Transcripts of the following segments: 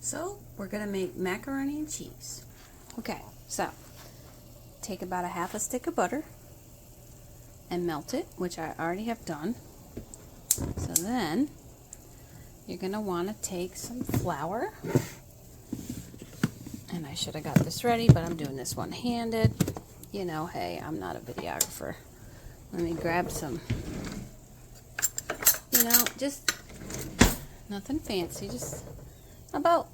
So we're gonna make macaroni and cheese. Okay, so take about a half a stick of butter and melt it, which I already have done. So then you're gonna want to take some flour, and I should have got this ready, but I'm doing this one-handed. You know, hey, I'm not a videographer. Let me grab some, just nothing fancy, just about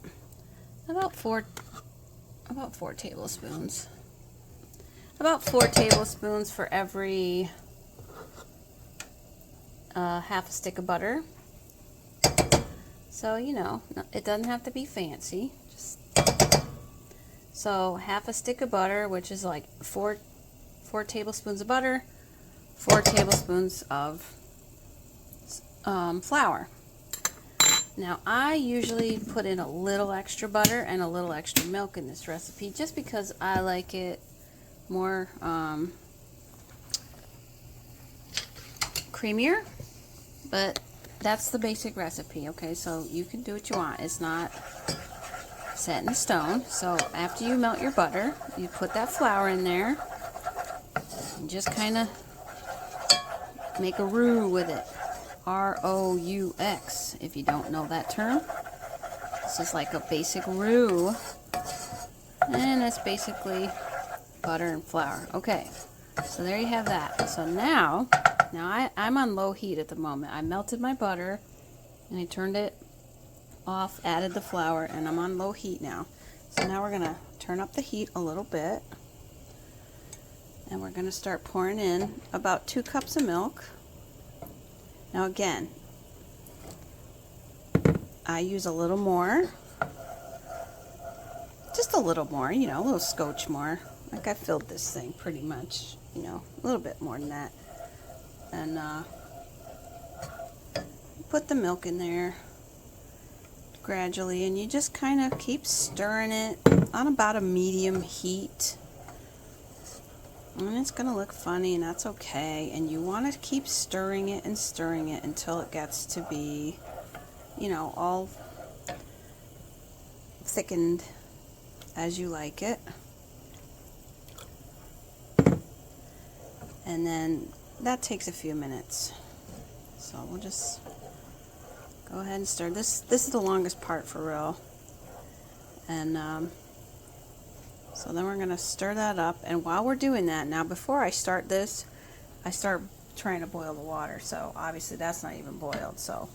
4 tablespoons. About 4 tablespoons for every half a stick of butter. So, it doesn't have to be fancy. So half a stick of butter, which is like 4 tablespoons of butter, 4 tablespoons of flour. Now, I usually put in a little extra butter and a little extra milk in this recipe just because I like it more creamier, but that's the basic recipe. Okay, so you can do what you want. It's not set in stone. So after you melt your butter, you put that flour in there and just kind of make a roux with it. R-O-U-X, if you don't know that term. This is like a basic roux, and it's basically butter and flour. Okay, so there you have that. So now I'm on low heat at the moment. I melted my butter and I turned it off, added the flour, and I'm on low heat now. So now we're gonna turn up the heat a little bit, and we're gonna start pouring in about 2 cups of milk. Now again, I use a little more, just a little more, a little scotch more. Like I filled this thing pretty much, a little bit more than that. And put the milk in there gradually, and you just kind of keep stirring it on about a medium heat. And it's going to look funny, and that's okay. And you want to keep stirring it until it gets to be, all thickened as you like it. And then that takes a few minutes. So we'll just go ahead and stir. This is the longest part for real. And so then we're going to stir that up, and while we're doing that, now before I start this, I start trying to boil the water, so obviously that's not even boiled, so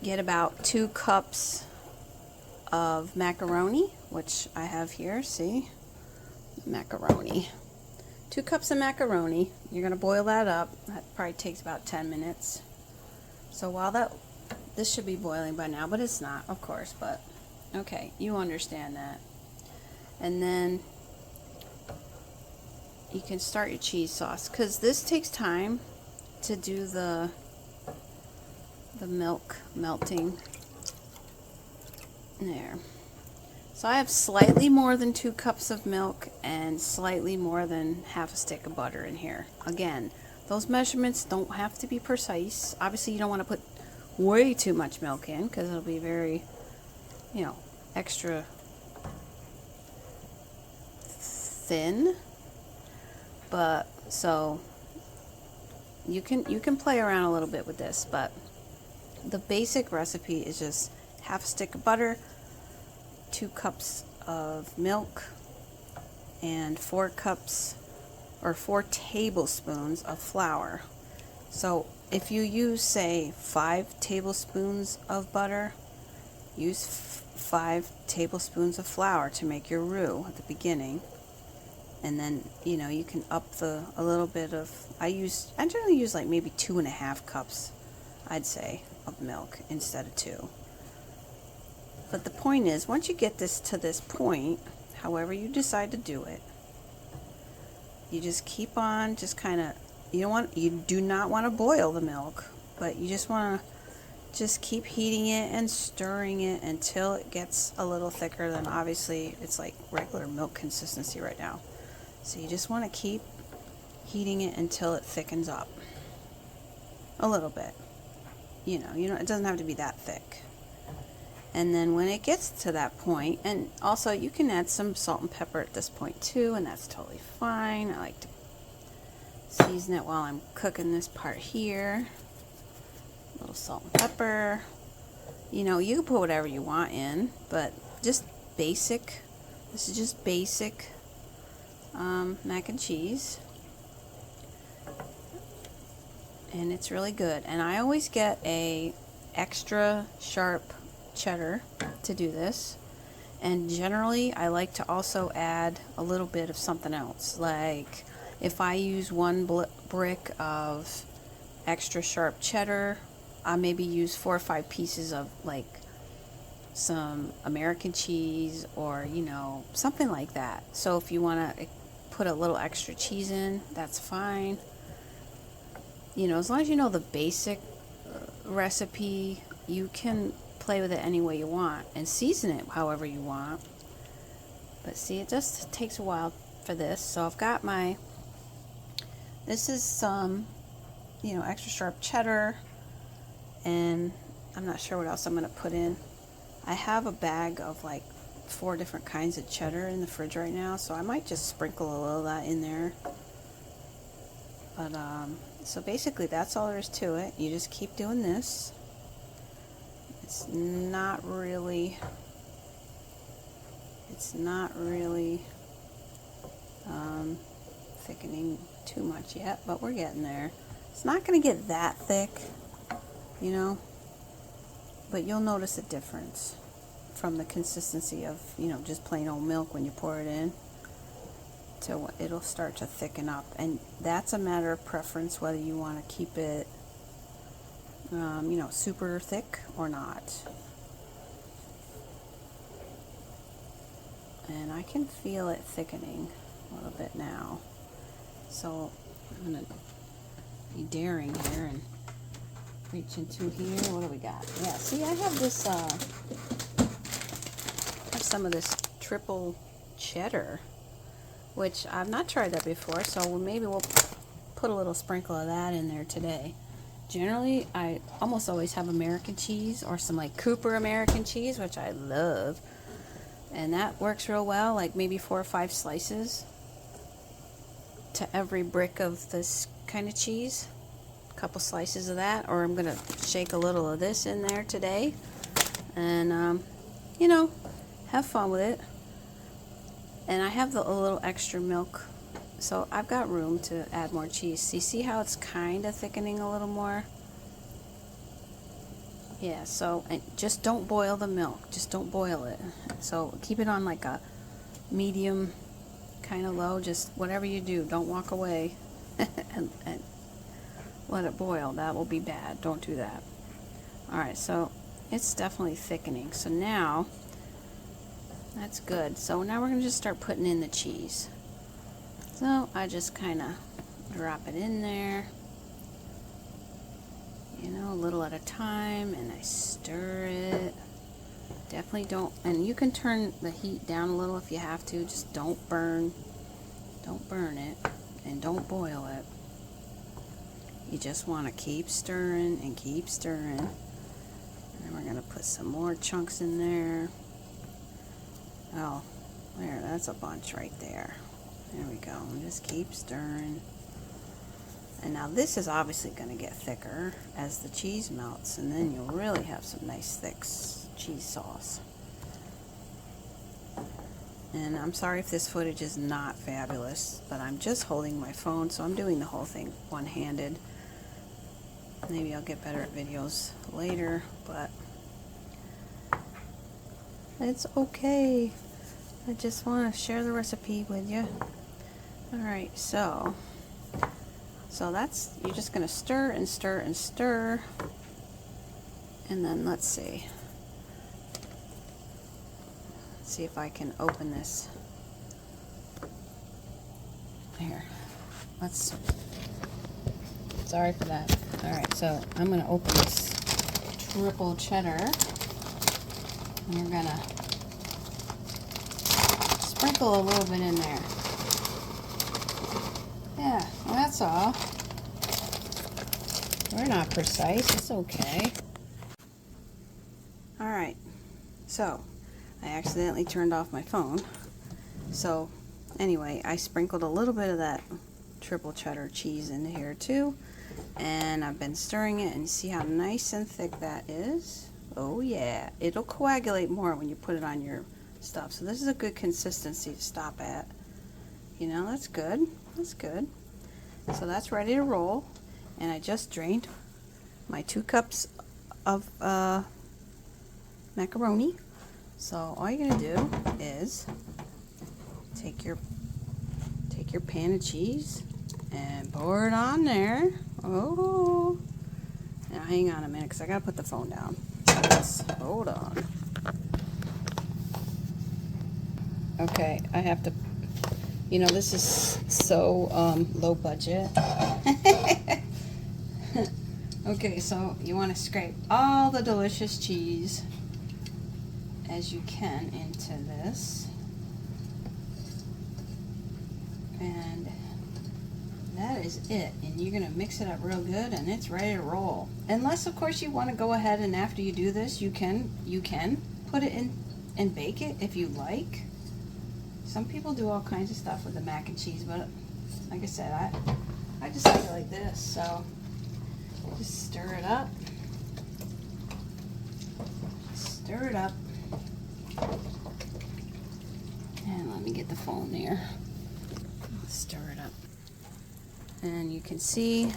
get about 2 cups of macaroni, which I have here, see, macaroni. 2 cups of macaroni, you're going to boil that up. That probably takes about 10 minutes. So while this should be boiling by now, but it's not, of course, but okay, you understand that. And then you can start your cheese sauce, because this takes time to do the milk melting. There. So I have slightly more than 2 cups of milk and slightly more than half a stick of butter in here. Again, those measurements don't have to be precise. Obviously, you don't want to put way too much milk in, because it'll be very, extra thin. But so you can play around a little bit with this, but the basic recipe is just half a stick of butter, 2 cups of milk, and 4 tablespoons of flour. So if you use, say, 5 tablespoons of butter, use 5 tablespoons of flour to make your roux at the beginning. And then, you can up a little bit of, I generally use like maybe 2.5 cups, I'd say, of milk instead of 2. But the point is, once you get this to this point, however you decide to do it, you just keep on, just kind of, you do not want to boil the milk, but you just want to just keep heating it and stirring it until it gets a little thicker. Than obviously it's like regular milk consistency right now. So you just want to keep heating it until it thickens up a little bit. it doesn't have to be that thick. And then when it gets to that point, and also you can add some salt and pepper at this point too, and that's totally fine. I like to season it while I'm cooking this part here. A little salt and pepper. You can put whatever you want in, but just basic. This is just basic mac and cheese. And it's really good. And I always get a extra sharp cheddar to do this. And generally I like to also add a little bit of something else. Like if I use one brick of extra sharp cheddar, I maybe use 4 or 5 pieces of like some American cheese, or something like that. So if you want to put a little extra cheese in, that's fine. As long as you know the basic recipe, you can play with it any way you want and season it however you want. But see, it just takes a while for this. So I've got this is some extra sharp cheddar, and I'm not sure what else I'm going to put in. I have a bag of like 4 different kinds of cheddar in the fridge right now, so I might just sprinkle a little of that in there. But so basically that's all there is to it. You just keep doing this. It's not really thickening too much yet, but we're getting there. It's not going to get that thick, but you'll notice a difference from the consistency of, just plain old milk when you pour it in, to it'll start to thicken up. And that's a matter of preference, whether you want to keep it super thick or not. And I can feel it thickening a little bit now, so I'm gonna be daring here and reach into here. What do we got? Yeah, see, I have this some of this triple cheddar, which I've not tried that before, so maybe we'll put a little sprinkle of that in there today. Generally, I almost always have American cheese, or some like Cooper American cheese, which I love. And that works real well, like maybe 4 or 5 slices to every brick of this kind of cheese. A couple slices of that, or I'm going to shake a little of this in there today. And, have fun with it. And I have a little extra milk, so I've got room to add more cheese. See how it's kind of thickening a little more? Yeah, so and just don't boil the milk. Just don't boil it. So keep it on like a medium, kind of low. Just whatever you do, don't walk away and let it boil. That will be bad. Don't do that. Alright, so it's definitely thickening. So now, that's good. So now we're going to just start putting in the cheese. So I just kind of drop it in there, a little at a time, and I stir it. Definitely don't, and you can turn the heat down a little if you have to. Just don't burn it, and don't boil it. You just want to keep stirring and keep stirring. And then we're going to put some more chunks in there. Oh, there, that's a bunch right there. There we go. And just keep stirring. And now this is obviously going to get thicker as the cheese melts, and then you'll really have some nice thick cheese sauce. And I'm sorry if this footage is not fabulous, but I'm just holding my phone, so I'm doing the whole thing one-handed. Maybe I'll get better at videos later, but it's okay. I just want to share the recipe with you. Alright, so that's, you're just going to stir and stir and stir. And then let's see if I can open this. Here. Sorry for that. Alright, so I'm going to open this triple cheddar. And we're going to sprinkle a little bit in there. Yeah, well, that's all. We're not precise. It's okay. Alright, so I accidentally turned off my phone. So anyway, I sprinkled a little bit of that triple cheddar cheese into here too. And I've been stirring it, and see how nice and thick that is? Oh yeah, it'll coagulate more when you put it on your stuff. So this is a good consistency to stop at. You know, that's good. That's good. So that's ready to roll. And I just drained my 2 cups of macaroni. So all you're gonna do is take your pan of cheese and pour it on there. Oh, now hang on a minute, because I gotta put the phone down. Hold on. Okay, I have to, you know, this is so low budget. Okay, so you want to scrape all the delicious cheese as you can into this, and that is it. And you're gonna mix it up real good, and it's ready to roll. Unless, of course, you want to go ahead and after you do this, you can put it in and bake it if you like. Some people do all kinds of stuff with the mac and cheese, but like I said, I just like it like this. So just stir it up. Stir it up. And let me get the phone there. Stir it up. And you can see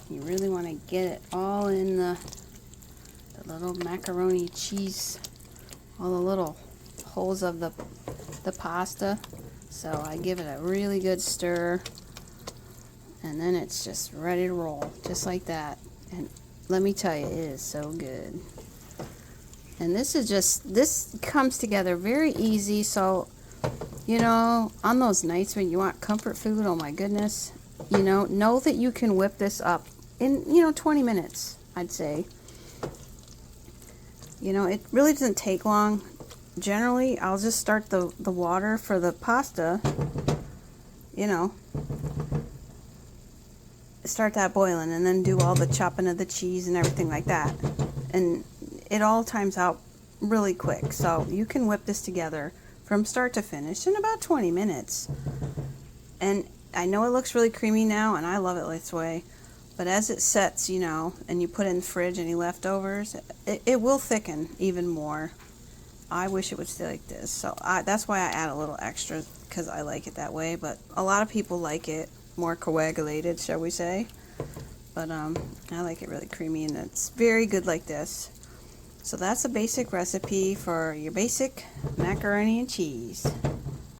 you really want to get it all in the little macaroni cheese, all the little holes of the pasta. So I give it a really good stir, and then it's just ready to roll, just like that. And let me tell you, it is so good. And this comes together very easy. So, you know, on those nights when you want comfort food, oh my goodness, you know that you can whip this up in, 20 minutes, I'd say. You know, it really doesn't take long. Generally, I'll just start the water for the pasta, start that boiling, and then do all the chopping of the cheese and everything like that. And it all times out really quick. So you can whip this together from start to finish in about 20 minutes. And I know it looks really creamy now, and I love it this way. But as it sets, and you put it in the fridge, any leftovers, it will thicken even more. I wish it would stay like this. So that's why I add a little extra, because I like it that way. But a lot of people like it more coagulated, shall we say. But I like it really creamy, and it's very good like this. So that's a basic recipe for your basic macaroni and cheese.